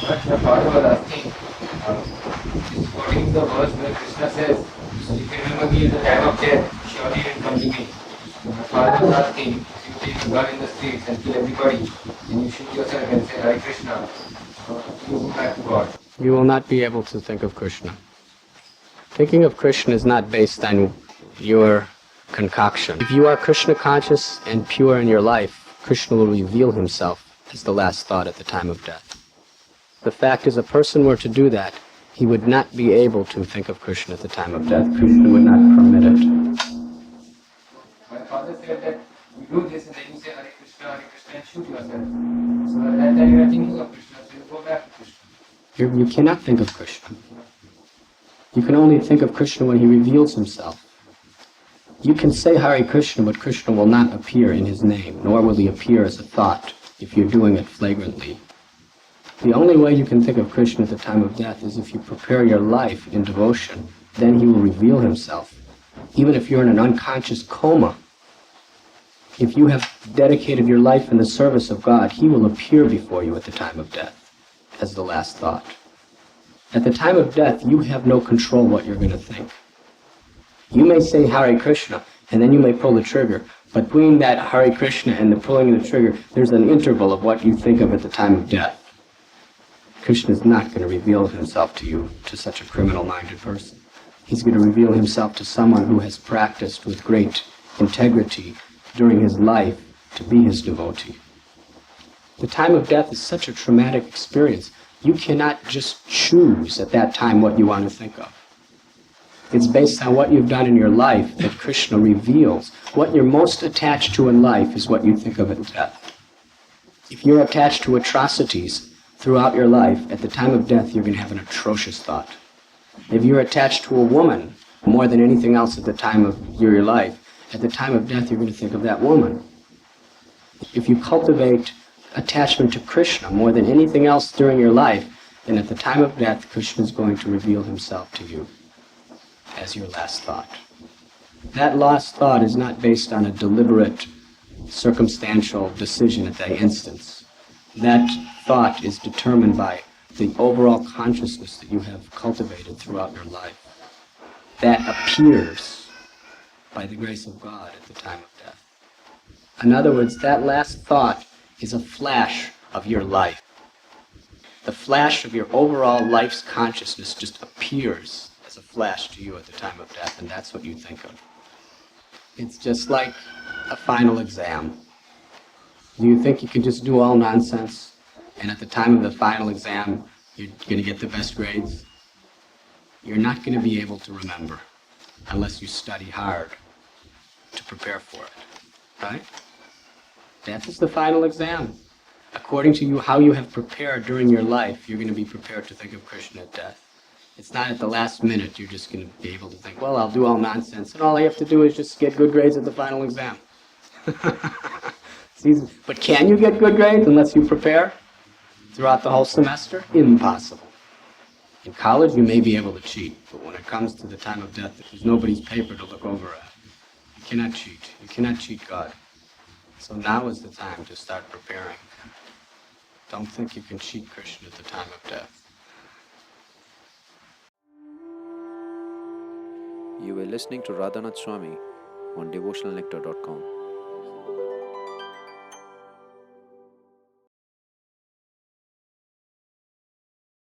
But your father was asking, is quoting the verse where Krishna says, "So if you remember me at the time of death, surely you will come to me." So my father was asking, if you take a gun in the streets and kill everybody, then you shoot yourself and say, Hare Krishna, so you go back to God. You will not be able to think of Krishna. Thinking of Krishna is not based on your concoction. If you are Krishna conscious and pure in your life, Krishna will reveal himself as the last thought at the time of death. The fact is, a person were to do that, he would not be able to think of Krishna at the time of death. Krishna would not permit it. My father said that you do this and then you say Hare Krishna and shoot yourself. So at that time you are thinking of Krishna, so you go back to Krishna. You cannot think of Krishna. You can only think of Krishna when he reveals himself. You can say Hare Krishna, but Krishna will not appear in his name, nor will he appear as a thought if you're doing it flagrantly. The only way you can think of Krishna at the time of death is if you prepare your life in devotion. Then he will reveal himself. Even if you're in an unconscious coma, if you have dedicated your life in the service of God, he will appear before you at the time of death as the last thought. At the time of death, you have no control what you're going to think. You may say Hare Krishna, and then you may pull the trigger. But between that Hare Krishna and the pulling of the trigger, there's an interval of what you think of at the time of death. Krishna is not going to reveal himself to you, to such a criminal-minded person. He's going to reveal himself to someone who has practiced with great integrity during his life to be his devotee. The time of death is such a traumatic experience. You cannot just choose at that time what you want to think of. It's based on what you've done in your life that Krishna reveals. What you're most attached to in life is what you think of at death. If you're attached to atrocities throughout your life, at the time of death you're going to have an atrocious thought. If you're attached to a woman more than anything else at the time of your life, at the time of death you're going to think of that woman. If you cultivate attachment to Krishna more than anything else during your life, then at the time of death Krishna is going to reveal himself to you as your last thought. That last thought is not based on a deliberate, circumstantial decision at that instance. That thought is determined by the overall consciousness that you have cultivated throughout your life. That appears by the grace of God at the time of death. In other words, that last thought is a flash of your life. The flash of your overall life's consciousness just appears as a flash to you at the time of death, and that's what you think of. It's just like a final exam. Do you think you can just do all nonsense, and at the time of the final exam, you're going to get the best grades? You're not going to be able to remember unless you study hard to prepare for it, right? Death is the final exam. According to you, how you have prepared during your life, you're going to be prepared to think of Krishna at death. It's not at the last minute you're just going to be able to think, well, I'll do all nonsense, and all I have to do is just get good grades at the final exam. It's easy. But can you get good grades unless you prepare throughout the whole semester? Impossible. In college, you may be able to cheat, but when it comes to the time of death, there's nobody's paper to look over at. You cannot cheat. You cannot cheat God. So now is the time to start preparing. Don't think you can cheat Krishna at the time of death. You were listening to Radhanath Swami on devotionalnectar.com.